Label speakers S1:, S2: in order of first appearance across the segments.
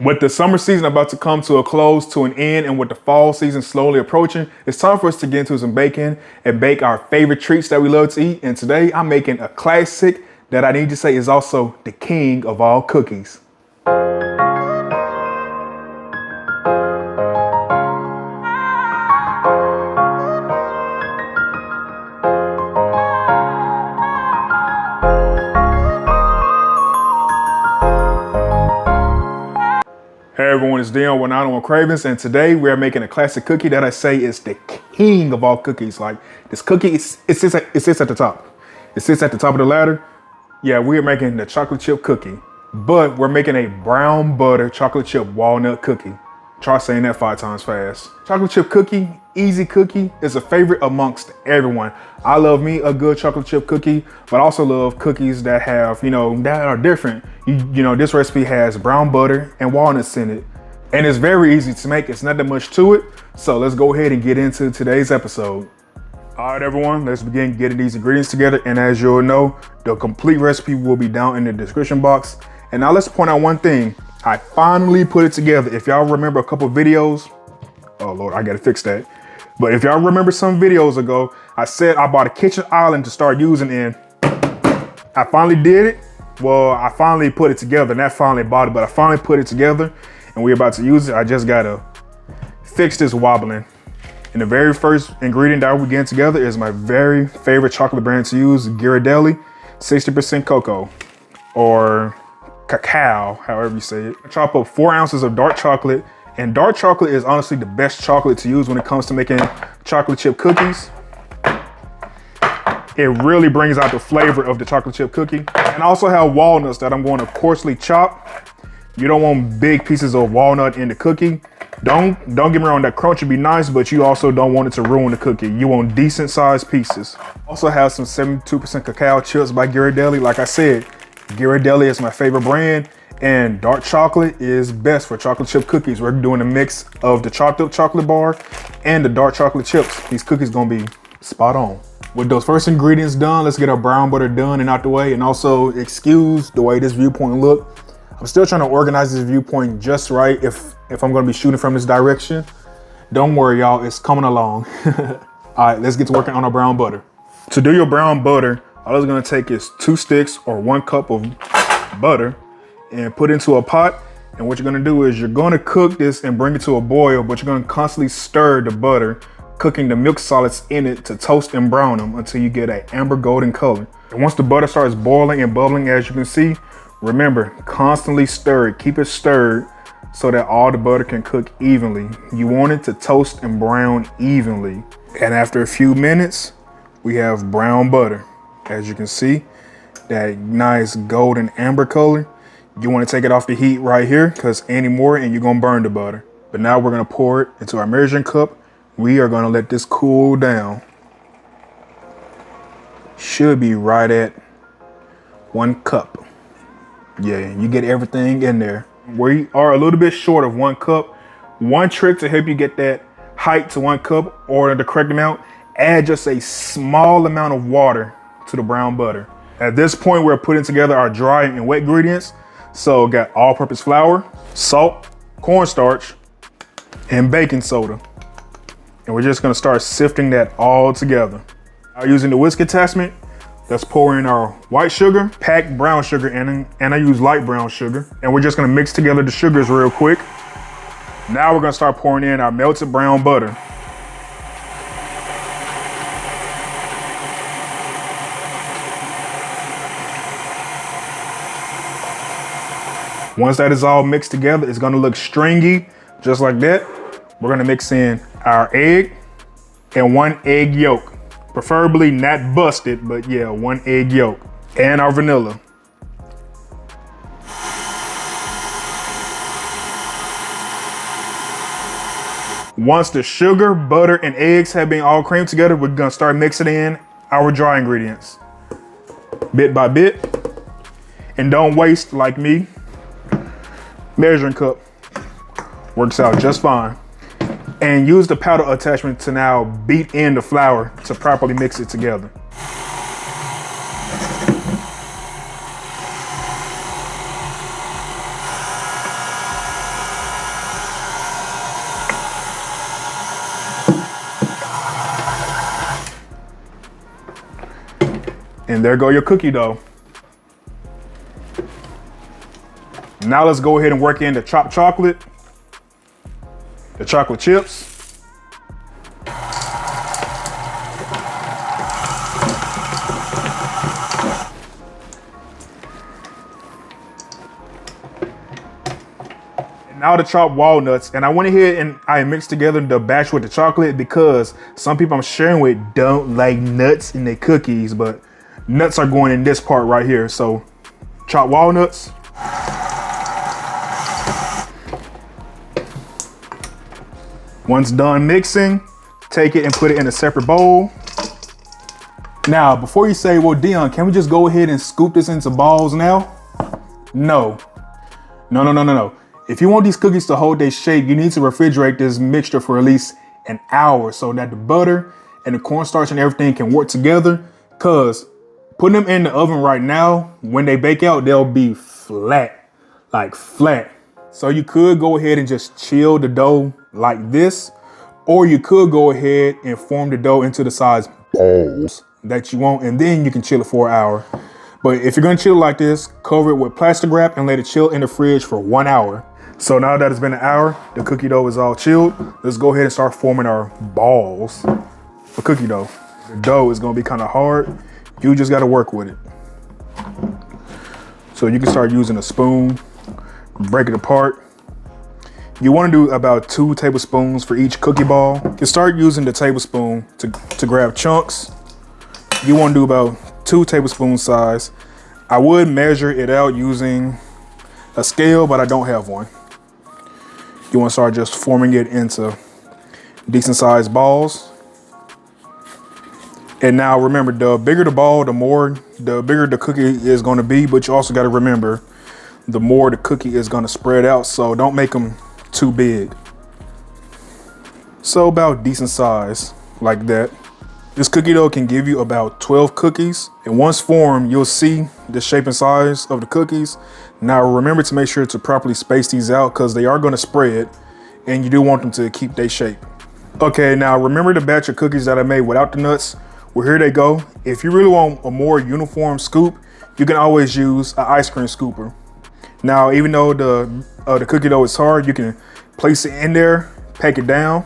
S1: With the summer season about to come to a close, to an end, and with the fall season slowly approaching, it's time for us to get into some baking and bake our favorite treats that we love to eat. And today I'm making a classic that I need to say is also the king of all cookies. Hey everyone, it's Dion with 901 Cravings, and today we're making a classic cookie that I say is the king of all cookies. Like, this cookie, it sits at the top. It sits at the top of the ladder. Yeah, we're making the chocolate chip cookie, but we're making a brown butter chocolate chip walnut cookie. Try saying that 5 times fast. Chocolate chip cookie, easy cookie, is a favorite amongst everyone. I love me a good chocolate chip cookie, but I also love cookies that have, that are different. You know, this recipe has brown butter and walnuts in it, and it's very easy to make. It's not that much to it. So let's go ahead and get into today's episode. All right, everyone, let's begin getting these ingredients together. And as you'll know, the complete recipe will be down in the description box. And now let's point out one thing. I finally put it together. If y'all remember a couple videos, oh Lord, I gotta fix that. But if y'all remember some videos ago, I said I bought a kitchen island to start using, and I finally did it. Well, I finally put it together, not finally bought it, but I finally put it together and we're about to use it. I just gotta fix this wobbling. And the very first ingredient that we're getting together is my very favorite chocolate brand to use, Goli, 60% cocoa, or cacao, however you say it. I chop up 4 ounces of dark chocolate, and dark chocolate is honestly the best chocolate to use when it comes to making chocolate chip cookies. It really brings out the flavor of the chocolate chip cookie. And I also have walnuts that I'm going to coarsely chop. You don't want big pieces of walnut in the cookie. Don't get me wrong, that crunch would be nice, but you also don't want it to ruin the cookie. You want decent sized pieces. Also have some 72% cacao chips by Goli. Like I said, Goli is my favorite brand, and dark chocolate is best for chocolate chip cookies. We're doing a mix of the chopped up chocolate bar and the dark chocolate chips. These cookies gonna be spot on. With those first ingredients done, let's get our brown butter done and out the way. And also, excuse the way this viewpoint look. I'm still trying to organize this viewpoint just right if I'm gonna be shooting from this direction. Don't worry, y'all, it's coming along. All right, let's get to working on our brown butter. To do your brown butter, all it's gonna take is 2 sticks or 1 cup of butter and put into a pot. And what you're gonna do is you're gonna cook this and bring it to a boil, but you're gonna constantly stir the butter, cooking the milk solids in it to toast and brown them until you get an amber golden color. And once the butter starts boiling and bubbling, as you can see, remember, constantly stir it, keep it stirred so that all the butter can cook evenly. You want it to toast and brown evenly. And after a few minutes, we have brown butter. As you can see, that nice golden amber color. You want to take it off the heat right here, because any more and you're gonna burn the butter. But now we're gonna pour it into our measuring cup. We are gonna let this cool down. Should be right at 1 cup. Yeah, you get everything in there. We are a little bit short of 1 cup. One trick to help you get that height to 1 cup or the correct amount, add just a small amount of water to the brown butter. At this point, we're putting together our dry and wet ingredients. So got all-purpose flour, salt, cornstarch, and baking soda. And we're just gonna start sifting that all together. Using the whisk attachment, let's pour in our white sugar, packed brown sugar, and I use light brown sugar. And we're just gonna mix together the sugars real quick. Now we're gonna start pouring in our melted brown butter. Once that is all mixed together, it's gonna look stringy, just like that. We're gonna mix in our egg and 1 egg yolk. Preferably not busted, but yeah, 1 egg yolk. And our vanilla. Once the sugar, butter, and eggs have been all creamed together, we're gonna start mixing in our dry ingredients. Bit by bit. And don't waste like me. Measuring cup works out just fine. And use the powder attachment to now beat in the flour to properly mix it together. And there go your cookie dough. Now let's go ahead and work in the chopped chocolate, the chocolate chips. Now the chopped walnuts, and I went ahead and I mixed together the batch with the chocolate because some people I'm sharing with don't like nuts in their cookies, but nuts are going in this part right here. So chopped walnuts. Once done mixing, take it and put it in a separate bowl. Now, before you say, well, Dion, can we just go ahead and scoop this into balls now? No. If you want these cookies to hold their shape, you need to refrigerate this mixture for at least an hour so that the butter and the cornstarch and everything can work together. Cause putting them in the oven right now, when they bake out, they'll be flat, like flat. So you could go ahead and just chill the dough like this, or you could go ahead and form the dough into the size balls that you want, and then you can chill it for an hour. But if you're gonna chill like this, cover it with plastic wrap and let it chill in the fridge for 1 hour. So now that it's been an hour, the cookie dough is all chilled. Let's go ahead and start forming our balls for cookie dough. The dough is gonna be kind of hard. You just gotta work with it. So you can start using a spoon, break it apart. You wanna do about 2 tablespoons for each cookie ball. You can start using the tablespoon to grab chunks. You wanna do about 2 tablespoon size. I would measure it out using a scale, but I don't have one. You want to start just forming it into decent sized balls. And now remember, the bigger the ball, the bigger the cookie is going to be, but you also got to remember the more the cookie is going to spread out, so don't make them too big. So about decent size like that. This cookie dough can give you about 12 cookies, and once formed, you'll see the shape and size of the cookies. Now remember to make sure to properly space these out because they are going to spread and you do want them to keep their shape. Okay, now remember the batch of cookies that I made without the nuts? Well, here they go. If you really want a more uniform scoop, you can always use an ice cream scooper. Now, even though the cookie dough is hard, you can place it in there, pack it down,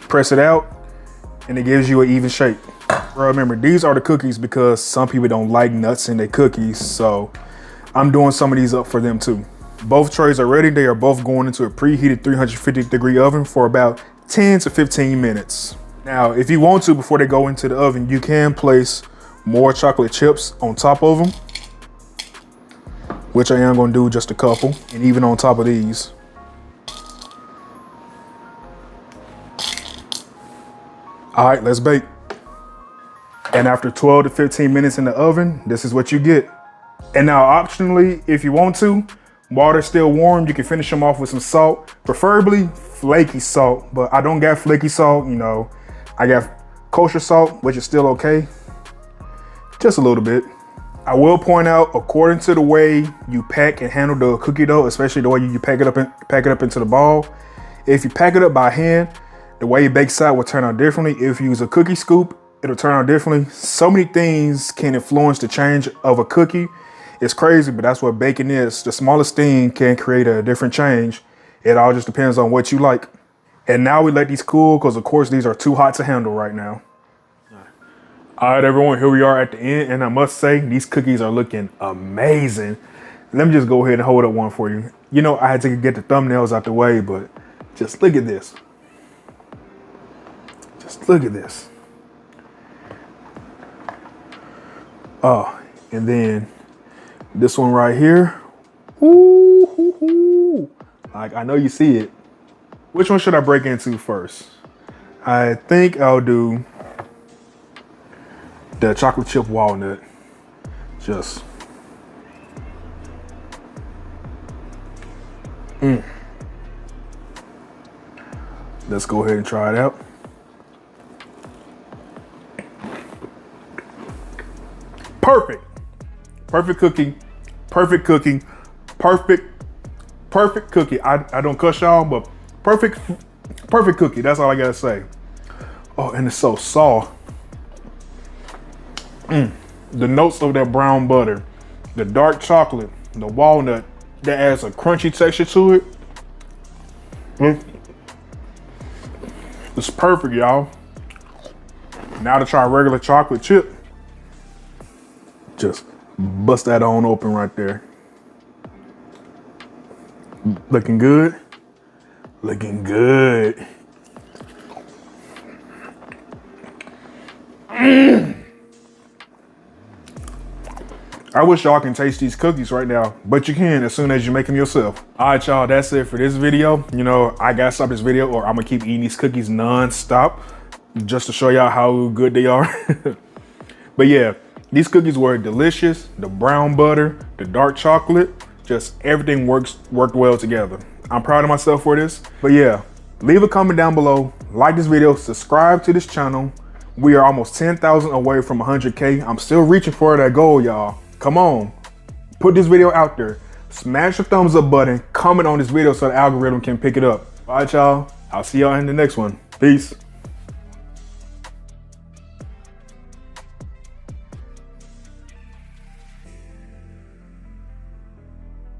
S1: press it out, and it gives you an even shape. Remember, these are the cookies because some people don't like nuts in their cookies, so I'm doing some of these up for them too. Both trays are ready. They are both going into a preheated 350-degree oven for about 10 to 15 minutes. Now, if you want to, before they go into the oven, you can place more chocolate chips on top of them, which I am going to do just a couple, and even on top of these. All right, let's bake. And after 12 to 15 minutes in the oven, this is what you get. And now optionally, if you want to, water's still warm, you can finish them off with some salt, preferably flaky salt, but I don't got flaky salt, you know. I got kosher salt, which is still okay. Just a little bit. I will point out, according to the way you pack and handle the cookie dough, especially the way you pack it up into the ball, if you pack it up by hand, the way you bake side will turn out differently. If you use a cookie scoop, it'll turn out differently. So many things can influence the change of a cookie. It's crazy, but that's what baking is. The smallest thing can create a different change. It all just depends on what you like. And now we let these cool because of course these are too hot to handle right now. All right, everyone, here we are at the end. And I must say, these cookies are looking amazing. Let me just go ahead and hold up one for you. You know, I had to get the thumbnails out the way, but just look at this. Just look at this. Oh, and then this one right here. Ooh, like I know you see it. Which one should I break into first? I think I'll do the chocolate chip walnut. Just. Let's go ahead and try it out. Perfect. Perfect cookie. Perfect cookie. Perfect cookie. I don't cuss y'all, but perfect cookie. That's all I gotta say. Oh, and it's so soft. The notes of that brown butter, the dark chocolate, the walnut, that adds a crunchy texture to it. It's perfect, y'all. Now to try regular chocolate chip. Just bust that on open right there. Looking good? Looking good. I wish y'all can taste these cookies right now, but you can as soon as you make them yourself. All right, y'all, that's it for this video. You know, I gotta stop this video or I'm gonna keep eating these cookies non-stop just to show y'all how good they are. But yeah, these cookies were delicious. The brown butter, the dark chocolate, just everything worked well together. I'm proud of myself for this. But yeah, leave a comment down below, like this video, subscribe to this channel. We are almost 10,000 away from 100K. I'm still reaching for that goal, y'all. Come on, put this video out there. Smash the thumbs up button, comment on this video so the algorithm can pick it up. All right, y'all, I'll see y'all in the next one. Peace.